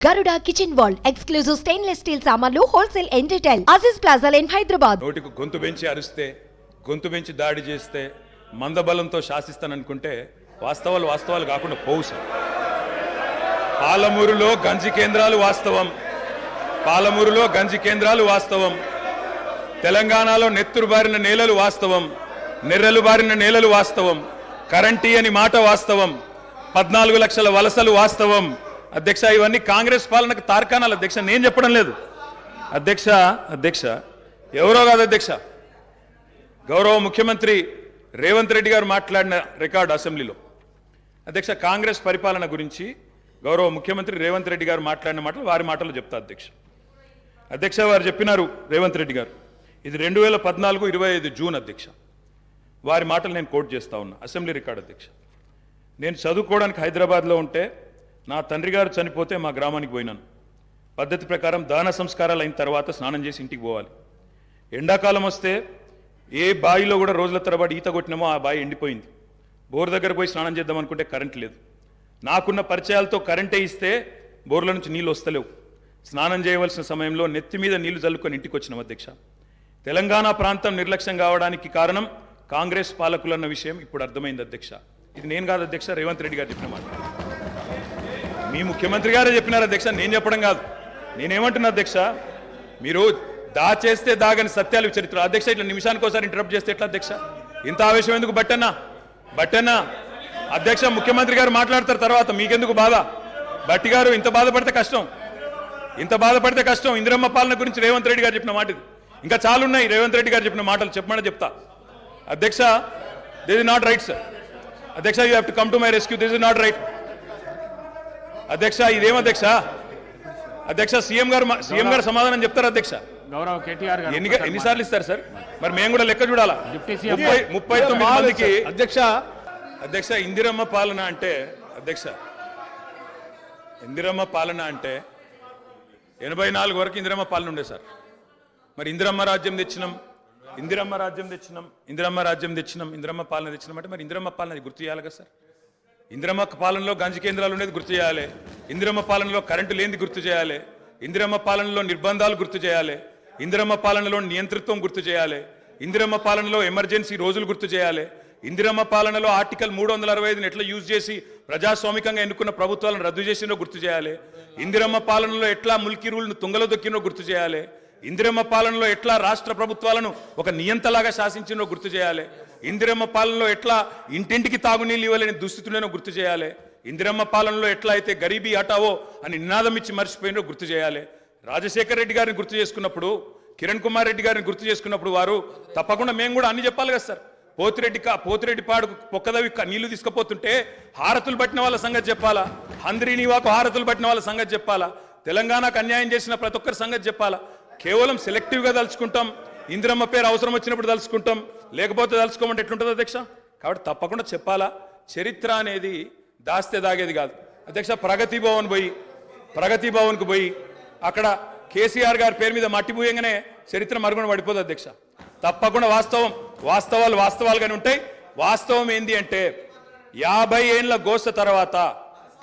Garuda Kitchen World exclusive stainless steel సామాన్లు wholesale and retail Aziz plaza in Hyderabad. నోటికి గొంతు పెంచి అరిస్తే, గొంతు పెంచి దాడి చేస్తే, మందబలంతో శాసిస్తాననుకుంటే వాస్తవాలు కాకుండా పోవు సార్. పాలమూరులో గంజి కేంద్రాలు వాస్తవం, తెలంగాణలో నెత్తురు బారిన నేలలు వాస్తవం, నెర్రలు బారిన నేలలు వాస్తవం, కరెంటీ అని మాట వాస్తవం, 14 లక్షల వలసలు వాస్తవం. అధ్యక్ష, ఇవన్నీ కాంగ్రెస్ పాలనకు తార్కాణాలు అధ్యక్ష, నేను చెప్పడం లేదు అధ్యక్ష. ఎవరో కాదు అధ్యక్ష, గౌరవ ముఖ్యమంత్రి రేవంత్ రెడ్డి గారు మాట్లాడిన రికార్డు అసెంబ్లీలో. అధ్యక్ష, కాంగ్రెస్ పరిపాలన గురించి గౌరవ ముఖ్యమంత్రి రేవంత్ రెడ్డి గారు మాట్లాడిన మాటలు వారి మాటలు చెప్తా అధ్యక్ష. వారు చెప్పినారు రేవంత్ రెడ్డి గారు, ఇది 2014 25 జూన్ అధ్యక్ష. వారి మాటలు నేను కోట్ చేస్తా ఉన్నా, అసెంబ్లీ రికార్డు అధ్యక్ష. నేను చదువుకోవడానికి హైదరాబాద్లో ఉంటే నా తండ్రి గారు చనిపోతే మా గ్రామానికి పోయినాను. పద్ధతి ప్రకారం దాన సంస్కారాలు అయిన తర్వాత స్నానం చేసి ఇంటికి పోవాలి. ఎండాకాలం వస్తే ఏ బావిలో కూడా రోజుల తరబడి ఈత కొట్టినామో ఆ బావి ఎండిపోయింది. బోర్ దగ్గర పోయి స్నానం చేద్దాం అనుకుంటే కరెంట్ లేదు. నాకున్న పరిచయాలతో కరెంటే ఇస్తే బోర్ల నుంచి నీళ్ళు వస్తలేవు. స్నానం చేయవలసిన సమయంలో నెత్తి మీద నీళ్లు చల్లుకొని ఇంటికి వచ్చినాం అధ్యక్ష. తెలంగాణ ప్రాంతం నిర్లక్ష్యం కావడానికి కారణం కాంగ్రెస్ పాలకులన్న విషయం ఇప్పుడు అర్థమైంది అధ్యక్ష. ఇది నేను కాదు అధ్యక్ష, రేవంత్ రెడ్డి గారు చెప్పిన మాట. మీ ముఖ్యమంత్రి గారే చెప్పినారు అధ్యక్ష, నేను చెప్పడం కాదు. నేనేమంటున్నా అధ్యక్ష, మీరు దాచేస్తే దాగని సత్యాలు చరిత్ర అధ్యక్ష. ఇట్లా నిమిషానికి ఒకసారి ఇంటరప్ట్ చేస్తే ఎట్లా అధ్యక్ష? ఇంత ఆవేశం ఎందుకు? బట్టన్నా అధ్యక్ష, ముఖ్యమంత్రి గారు మాట్లాడతారు తర్వాత, మీకెందుకు బాధ? బట్టి గారు ఇంత బాధపడితే కష్టం. ఇందిరమ్మ పాలన గురించి రేవంత్ రెడ్డి గారు చెప్పిన మాట ఇది. ఇంకా చాలున్నాయి రేవంత్ రెడ్డి గారు చెప్పిన మాటలు, చెప్పమని చెప్తా అధ్యక్ష. This is not right sir అధ్యక్ష, you have to come to my rescue. This is not right అధ్యక్ష. ఇదేం అధ్యక్ష? సీఎం గారు సమాధానం చెప్తారు అధ్యక్ష. గౌరవ కేటీఆర్ గారు ఎన్నిసార్లు ఇస్తారు సార్? మరి మేము కూడా లెక్క చూడాలా? 39 మందికి అధ్యక్ష. ఇందిరమ్మ పాలన అంటే అధ్యక్ష, 84 వరకు ఇందిరమ్మ పాలన ఉండే సార్. మరి ఇందిరమ్మ రాజ్యం తెచ్చినాం ఇందిరమ్మ పాలన తెచ్చినాం అంటే మరి ఇందిరమ్మ పాలన గుర్తు చేయాలి కదా సార్. ఇందిరమ్మ పాలనలో గంజి కేంద్రాలు ఉండేది గుర్తు చేయాలి, ఇందిరమ్మ పాలనలో కరెంటు లేనిది గుర్తు చేయాలి, ఇందిరమ్మ పాలనలో నిర్బంధాలు గుర్తు చేయాలి, ఇందిరమ్మ పాలనలో నియంతృత్వం గుర్తు చేయాలి, ఇందిరమ్మ పాలనలో ఎమర్జెన్సీ రోజులు గుర్తు చేయాలి, ఇందిరమ్మ పాలనలో ఆర్టికల్ 365ని ఎట్లా యూజ్ చేసి ప్రజాస్వామికంగా ఎన్నుకున్న ప్రభుత్వాలను రద్దు చేసినో గుర్తు చేయాలి, ఇందిరమ్మ పాలనలో ఎట్లా ముల్కీ రూల్ను తుంగలో దొక్కినో గుర్తు చేయాలి, ఇందిరమ్మ పాలనలో ఎట్లా రాష్ట్ర ప్రభుత్వాలను ఒక నియంతలాగా శాసించినో గుర్తు చేయాలి, ఇందిరమ్మ పాలనలో ఎట్లా ఇంటింటికి తాగునీళ్ళు ఇవ్వలేని దుస్థితులను గుర్తు చేయాలి, ఇందిరమ్మ పాలనలో ఎట్లా అయితే గరీబీ హటావో అని నినాదం ఇచ్చి మర్చిపోయినో గుర్తు చేయాలి. రాజశేఖర రెడ్డి గారిని గుర్తు చేసుకున్నప్పుడు, కిరణ్ కుమార్ రెడ్డి గారిని గుర్తు చేసుకున్నప్పుడు వారు తప్పకుండా మేము కూడా అన్ని చెప్పాలి కదా సార్. పోతిరెడ్డి పాడుకు పొక్కదవి నీళ్లు తీసుకుపోతుంటే హారతులు పట్టిన వాళ్ళ సంగతి చెప్పాలా, హంద్రీనివాకు హారతులు పట్టిన వాళ్ళ సంగతి చెప్పాలా, తెలంగాణకు అన్యాయం చేసిన ప్రతి ఒక్కరి సంగతి చెప్పాలా. కేవలం సెలెక్టివ్గా తలుచుకుంటాం, ఇందిరమ్మ పేరు అవసరం వచ్చినప్పుడు తలుచుకుంటాం, లేకపోతే తలుచుకోమంటే ఎట్లుంటుంది అధ్యక్ష? కాబట్టి తప్పకుండా చెప్పాలా. చరిత్ర అనేది దాస్తే దాగేది కాదు అధ్యక్ష. ప్రగతి భవన్కు పోయి అక్కడ కేసీఆర్ గారి పేరు మీద మట్టి పూయంగానే చరిత్ర మరుగున పడిపోదు అధ్యక్ష. తప్పకుండా వాస్తవాలుగానే ఉంటాయి. వాస్తవం ఏంది అంటే 50 ఏళ్ల గోస తర్వాత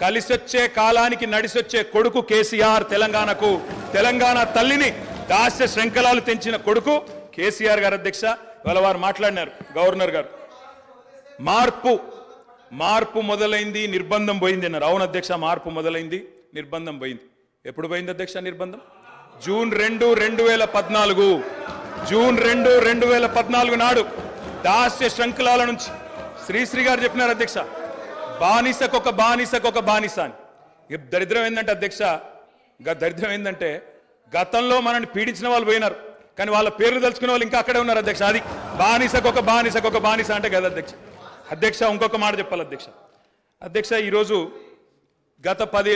కలిసొచ్చే కాలానికి నడిసొచ్చే కొడుకు కేసీఆర్. తెలంగాణ తల్లిని దాస్య శృంఖలాలు తెంచిన కొడుకు కేసీఆర్ గారు అధ్యక్ష. ఇవాళ వారు మాట్లాడినారు, గవర్నర్ గారు, మార్పు మొదలైంది, నిర్బంధం పోయింది అన్నారు. అవును అధ్యక్ష, మార్పు మొదలైంది, నిర్బంధం పోయింది. ఎప్పుడు పోయింది అధ్యక్ష నిర్బంధం? జూన్ 2, 2014 నాడు దాస్య శృంఖలాల నుంచి శ్రీశ్రీ గారు చెప్పినారు అధ్యక్ష, బానిసకొక బానిస అని. దరిద్రం ఏంటంటే అధ్యక్ష, గతంలో మనల్ని పీడించిన వాళ్ళు పోయినారు, కానీ వాళ్ళ పేర్లు తెలుసుకునే వాళ్ళు ఇంకా అక్కడే ఉన్నారు అధ్యక్ష. అది బానిసకొక బానిస అంటే కదా అధ్యక్ష. ఇంకొక మాట చెప్పాలి అధ్యక్ష. ఈరోజు గత 10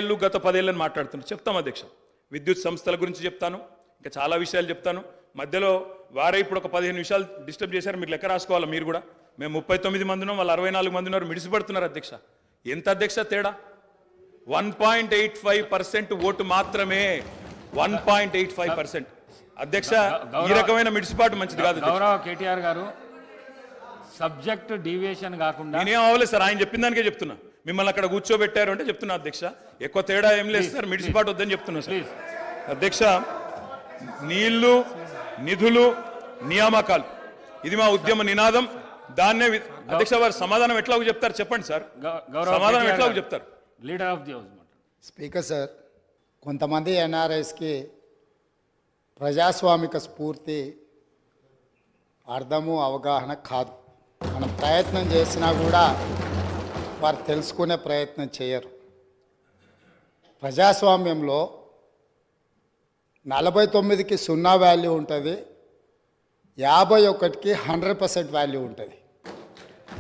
ఏళ్ళని మాట్లాడుతున్నాను, చెప్తాం అధ్యక్ష. విద్యుత్ సంస్థల గురించి చెప్తాను, ఇంకా చాలా విషయాలు చెప్తాను. మధ్యలో వారే ఇప్పుడు ఒక 15 నిమిషాలు డిస్టర్బ్ చేశారు, మీరు లెక్క రాసుకోవాలి. మీరు కూడా మేము 39 మంది ఉన్నాం, వాళ్ళు 64 మంది ఉన్నారు, మిడిసిపడుతున్నారు అధ్యక్ష. ఎంత అధ్యక్ష తేడా? 1.85% ఓటు మాత్రమే, 1.85% అధ్యక్ష. ఈ రకమైన మిడిసిపాటు మంచిది కాదు. గౌరవ కేటీఆర్ గారు, సబ్జెక్ట్ డీవియేషన్ కాకుండా నేనేం అవ్వలేదు సార్, ఆయన చెప్పిన దానికే చెప్తున్నా. మిమ్మల్ని అక్కడ కూర్చోబెట్టారు అంటే చెప్తున్నా అధ్యక్ష. ఎక్కువ తేడా ఏం లేదు సార్, మిడిసిపాటు వద్దని చెప్తున్నా సార్. అధ్యక్ష, నీళ్లు, నిధులు, నియామకాలు ఇది మా ఉద్యమ నినాదం. దాన్నే అధ్యక్ష వారు సమాధానం ఎట్లాగో చెప్తారు చెప్పండి సార్, సమాధానం ఎట్లాగో చెప్తారు. Leader of the house. Speaker sir, కొంతమంది ఎన్ఆర్ఐస్కి ప్రజాస్వామిక స్ఫూర్తి అర్థము అవగాహన కాదు. మనం ప్రయత్నం చేసినా కూడా వారు తెలుసుకునే ప్రయత్నం చేయరు. ప్రజాస్వామ్యంలో 49కి 0 వాల్యూ ఉంటుంది, 51కి 100% వాల్యూ ఉంటుంది.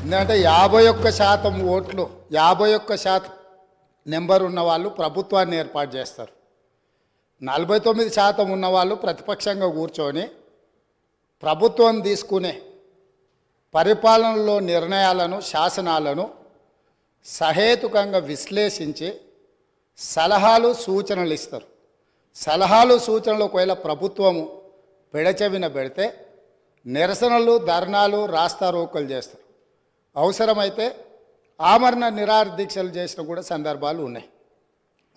ఎందుకంటే 51% ఓట్లు, 51% నెంబర్ ఉన్న వాళ్ళు ప్రభుత్వాన్ని ఏర్పాటు చేస్తారు. 49% ఉన్నవాళ్ళు ప్రతిపక్షంగా కూర్చొని ప్రభుత్వం తీసుకునే పరిపాలనలో నిర్ణయాలను, శాసనాలను సహేతుకంగా విశ్లేషించి సలహాలు, సూచనలు ఇస్తారు. సలహాలు, సూచనలు ఒకవేళ ప్రభుత్వము పెడచెవిన పెడితే నిరసనలు, ధర్నాలు, రాస్తారోకలు చేస్తారు. అవసరమైతే ఆమరణ నిరాహార దీక్షలు చేసిన కూడా సందర్భాలు ఉన్నాయి.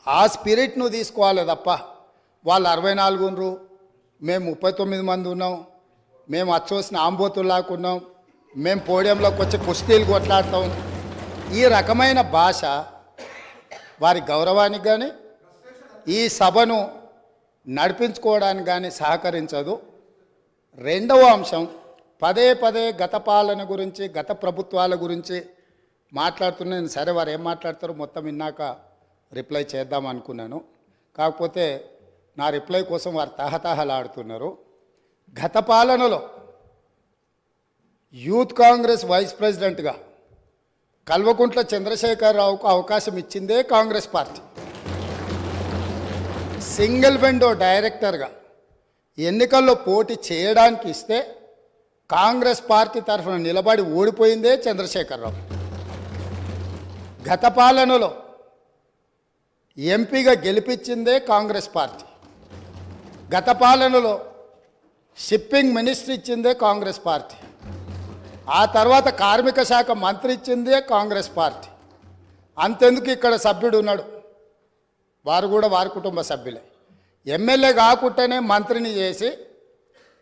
ఆ స్పిరిట్ను తీసుకోవాలి తప్ప వాళ్ళు 64 ఉన్నారు, మేము 39 మంది ఉన్నాం, మేము అచ్చోసిన ఆంబోతుల్లాకున్నాం, మేము పోడియంలోకి వచ్చి కుస్తీలు కొట్లాడతాం, ఈ రకమైన భాష వారి గౌరవానికి కానీ ఈ సభను నడిపించుకోవడానికి కానీ సహకరించదు. రెండవ అంశం, పదే పదే గత పాలన గురించి, గత ప్రభుత్వాల గురించి మాట్లాడుతున్నాను. సరే, వారు ఏం మాట్లాడతారో మొత్తం విన్నాక రిప్లై చేద్దాం అనుకున్నాను. కాకపోతే నా రిప్లై కోసం వారు తహతహలాడుతున్నారు. గత పాలనలో యూత్ కాంగ్రెస్ వైస్ ప్రెసిడెంట్గా కల్వకుంట్ల చంద్రశేఖరరావుకు అవకాశం ఇచ్చిందే కాంగ్రెస్ పార్టీ. సింగిల్ విండో డైరెక్టర్గా ఎన్నికల్లో పోటీ చేయడానికి ఇస్తే కాంగ్రెస్ పార్టీ తరఫున నిలబడి ఓడిపోయిందే చంద్రశేఖరరావు. గత పాలనలో ఎంపీగా గెలిపించిందే కాంగ్రెస్ పార్టీ. గత పాలనలో షిప్పింగ్ మినిస్టర్ ఇచ్చిందే కాంగ్రెస్ పార్టీ. ఆ తర్వాత కార్మిక శాఖ మంత్రి ఇచ్చిందే కాంగ్రెస్ పార్టీ. అంతెందుకు ఇక్కడ సభ్యుడు ఉన్నాడు, వారు కూడా వారి కుటుంబ సభ్యులే. ఎమ్మెల్యే కాకుండానే మంత్రిని చేసి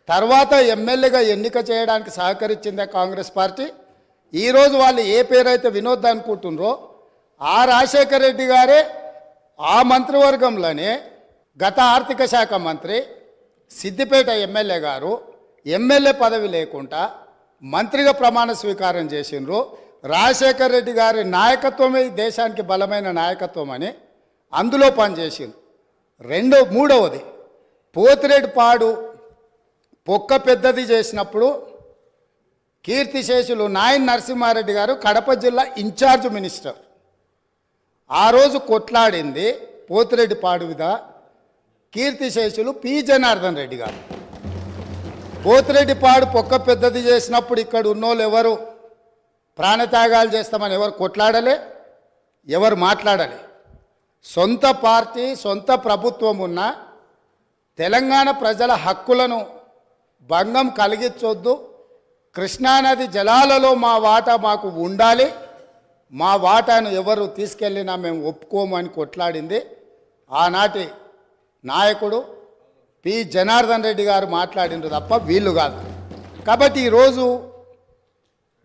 తర్వాత ఎమ్మెల్యేగా ఎన్నిక చేయడానికి సహకరించిందే కాంగ్రెస్ పార్టీ. ఈరోజు వాళ్ళు ఏ పేరైతే వినోద్ అనుకుంటున్నారో ఆ రాజశేఖర రెడ్డి గారే ఆ మంత్రివర్గంలోనే గత ఆర్థిక శాఖ మంత్రి, సిద్దిపేట ఎమ్మెల్యే గారు ఎమ్మెల్యే పదవి లేకుండా మంత్రిగా ప్రమాణ స్వీకారం చేసిండ్రు. రాజశేఖర రెడ్డి గారి నాయకత్వమే దేశానికి బలమైన నాయకత్వం అని అందులో పనిచేసిండ్రు. మూడవది, పోతిరెడ్డిపాడు పొక్క పెద్దది చేసినప్పుడు కీర్తిశేషులు నాయన్ నరసింహారెడ్డి గారు కడప జిల్లా ఇన్ఛార్జ్ మినిస్టర్. ఆ రోజు కొట్లాడింది పోతిరెడ్డిపాడు మీద కీర్తిశేషులు పి జనార్దన్ రెడ్డి గారు. పోతిరెడ్డిపాడు పొక్క పెద్దది చేసినప్పుడు ఇక్కడ ఉన్నోళ్ళు ఎవరు ప్రాణత్యాగాలు చేస్తామని ఎవరు కొట్లాడలే, ఎవరు మాట్లాడలే. సొంత పార్టీ, సొంత ప్రభుత్వం ఉన్న తెలంగాణ ప్రజల హక్కులను భంగం కలిగించొద్దు, కృష్ణానది జలాలలో మా వాటా మాకు ఉండాలి, మా వాటాను ఎవరు తీసుకెళ్ళినా మేము ఒప్పుకోమని కొట్లాడింది ఆనాటి నాయకుడు పి జనార్దన్ రెడ్డి గారు మాట్లాడిండ్రు తప్ప వీళ్ళు కాదు. కాబట్టి ఈరోజు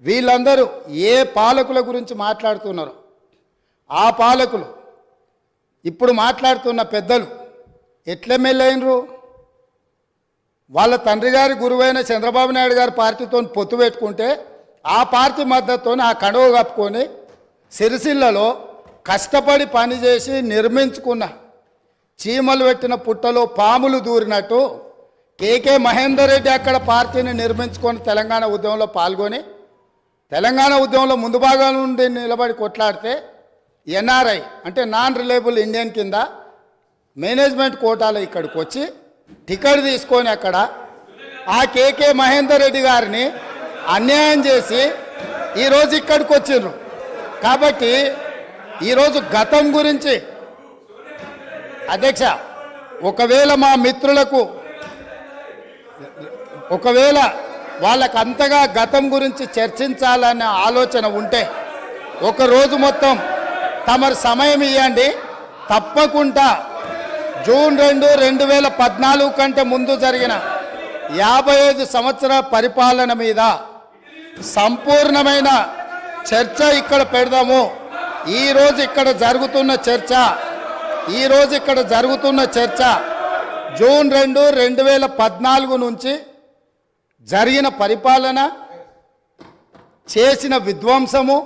వీళ్ళందరూ ఏ పాలకుల గురించి మాట్లాడుతున్నారు, ఆ పాలకులు ఇప్పుడు మాట్లాడుతున్న పెద్దలు ఎట్లెమ్మెల్యేనరు? వాళ్ళ తండ్రి గారి గురువైన చంద్రబాబు నాయుడు గారి పార్టీతో పొత్తు పెట్టుకుంటే ఆ పార్టీ మద్దతుతో ఆ కండువ కప్పుకొని సిరిసిల్లలో కష్టపడి పనిచేసి నిర్మించుకున్న చీమలు పెట్టిన పుట్టలో పాములు దూరినట్టు కేకే మహేందర్ రెడ్డి అక్కడ పార్టీని నిర్మించుకొని తెలంగాణ ఉద్యమంలో పాల్గొని తెలంగాణ ఉద్యమంలో ముందు భాగం నుండి నిలబడి కొట్లాడితే ఎన్ఆర్ఐ అంటే నాన్ రిలయబుల్ ఇండియన్ కింద మేనేజ్మెంట్ కోటాలో ఇక్కడికి వచ్చి టికెట్ తీసుకొని అక్కడ ఆ కేకే మహేందర్ రెడ్డి గారిని అన్యాయం చేసి ఈరోజు ఇక్కడికి వచ్చిండ్రు. కాబట్టి ఈరోజు గతం గురించి అధ్యక్ష, ఒకవేళ మా మిత్రులకు వాళ్ళకు అంతగా గతం గురించి చర్చించాలనే ఆలోచన ఉంటే ఒకరోజు మొత్తం తమరు సమయం ఇవ్వండి. తప్పకుండా జూన్ 2, 2014 కంటే ముందు జరిగిన 55 సంవత్సరాల పరిపాలన మీద సంపూర్ణమైన చర్చ ఇక్కడ పెడదాము. ఈరోజు ఇక్కడ జరుగుతున్న చర్చ జూన్ 2, 2014 నుంచి జరిగిన పరిపాలన, చేసిన విధ్వంసము,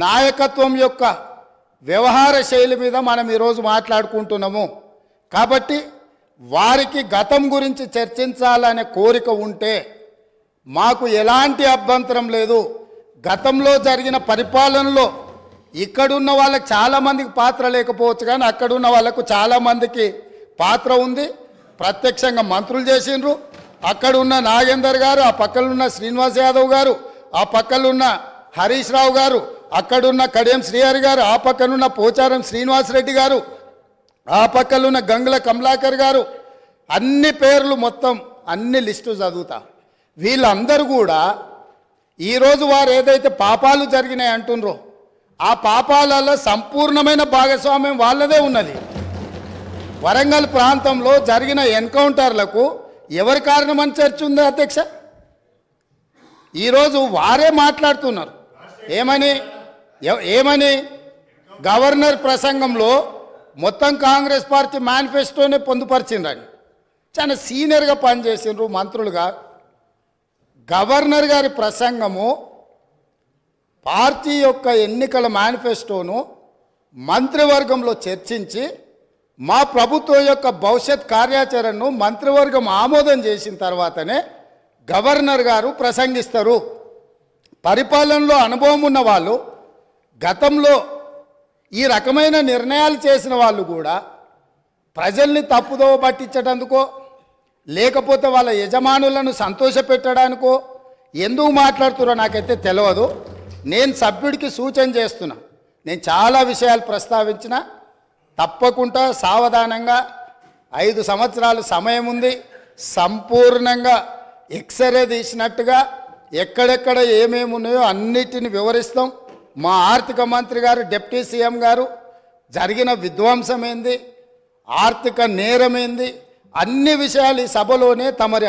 నాయకత్వం యొక్క వ్యవహార శైలి మీద మనం ఈరోజు మాట్లాడుకుంటున్నాము. కాబట్టి వారికి గతం గురించి చర్చించాలనే కోరిక ఉంటే మాకు ఎలాంటి అభ్యంతరం లేదు. గతంలో జరిగిన పరిపాలనలో ఇక్కడున్న వాళ్ళకి చాలామందికి పాత్ర లేకపోవచ్చు, కానీ అక్కడున్న వాళ్ళకు చాలామందికి పాత్ర ఉంది. ప్రత్యక్షంగా మంత్రులు చేసిండ్రు. అక్కడున్న నాగేందర్ గారు, ఆ పక్కనున్న శ్రీనివాస్ యాదవ్ గారు, ఆ పక్కనున్న హరీష్ రావు గారు, అక్కడున్న కడియం శ్రీహరి గారు, ఆ పక్కనున్న పోచారం శ్రీనివాసరెడ్డి గారు, ఆ పక్కనున్న గంగుల కమలాకర్ గారు, అన్ని పేర్లు మొత్తం అన్ని లిస్టు చదువుతా. వీళ్ళందరూ కూడా ఈరోజు వారు ఏదైతే పాపాలు జరిగినాయి అంటుండ్రో ఆ పాపాలలో సంపూర్ణమైన భాగస్వామ్యం వాళ్ళదే ఉన్నది. వరంగల్ ప్రాంతంలో జరిగిన ఎన్కౌంటర్లకు ఎవరి కారణమని చర్చ ఉంది అధ్యక్ష? ఈరోజు వారే మాట్లాడుతున్నారు. ఏమని గవర్నర్ ప్రసంగంలో మొత్తం కాంగ్రెస్ పార్టీ మేనిఫెస్టోనే పొందుపరిచిండ్రని చాలా సీనియర్గా పనిచేసిండ్రు మంత్రులుగా. గవర్నర్ గారి ప్రసంగము పార్టీ యొక్క ఎన్నికల మేనిఫెస్టోను మంత్రివర్గంలో చర్చించి మా ప్రభుత్వం యొక్క భవిష్యత్ కార్యాచరణను మంత్రివర్గం ఆమోదం చేసిన తర్వాతనే గవర్నర్ గారు ప్రసంగిస్తారు. పరిపాలనలో అనుభవం ఉన్న వాళ్ళు, గతంలో ఈ రకమైన నిర్ణయాలు చేసిన వాళ్ళు కూడా ప్రజల్ని తప్పుదోవ పట్టించడానికో లేకపోతే వాళ్ళ యజమానులను సంతోషపెట్టడానికో ఎందుకు మాట్లాడుతున్నారో నాకైతే తెలియదు. నేను సభ్యుడికి సూచన చేస్తున్నా. నేను చాలా విషయాలు ప్రస్తావించిన, తప్పకుండా సావధానంగా 5 సంవత్సరాలు సమయం ఉంది. సంపూర్ణంగా ఎక్స్రే తీసినట్టుగా ఎక్కడెక్కడ ఏమేమి ఉన్నాయో అన్నిటిని వివరిస్తాం. మా ఆర్థిక మంత్రి గారు, డిప్యూటీ సీఎం గారు జరిగిన విధ్వంసం ఏంది, ఆర్థిక నేరం ఏంది, అన్ని విషయాలు ఈ సభలోనే తమరి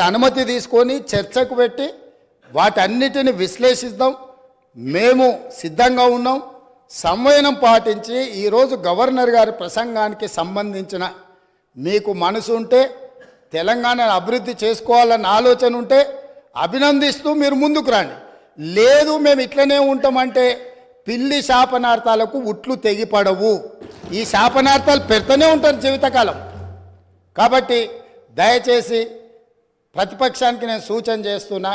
అనుమతి తీసుకొని చర్చకు పెట్టి వాటన్నిటిని విశ్లేషిద్దాం. మేము సిద్ధంగా ఉన్నాం. సంవయనం పాటించి ఈరోజు గవర్నర్ గారి ప్రసంగానికి సంబంధించిన మీకు మనసు ఉంటే, తెలంగాణను అభివృద్ధి చేసుకోవాలన్న ఆలోచన ఉంటే అభినందిస్తూ మీరు ముందుకు రండి. లేదు మేము ఇట్లనే ఉంటామంటే పిల్లి శాపనార్థాలకు ఉట్లు తెగిపడవు. ఈ శాపనార్థాలు పెడుతూనే ఉంటారు జీవితకాలం. కాబట్టి దయచేసి ప్రతిపక్షానికి నేను సూచన చేస్తున్నా,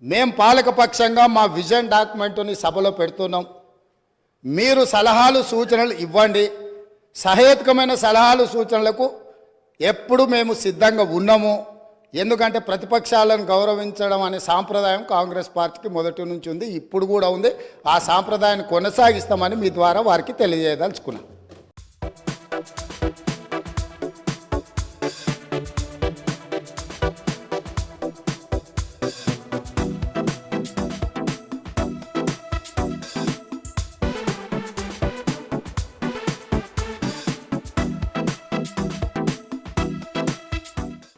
మేం పాలకపక్షంగా మా విజన్ డాక్యుమెంటుని సభలో పెడుతున్నాం. మీరు సలహాలు సూచనలు ఇవ్వండి. సహేతుకమైన సలహాలు సూచనలకు ఎప్పుడు మేము సిద్ధంగా ఉన్నాము. ఎందుకంటే ప్రతిపక్షాలను గౌరవించడం అనే సాంప్రదాయం కాంగ్రెస్ పార్టీకి మొదటి నుంచి ఉంది, ఇప్పుడు కూడా ఉంది. ఆ సాంప్రదాయాన్ని కొనసాగిస్తామని మీ ద్వారా వారికి తెలియజేయదలుచుకున్నాం.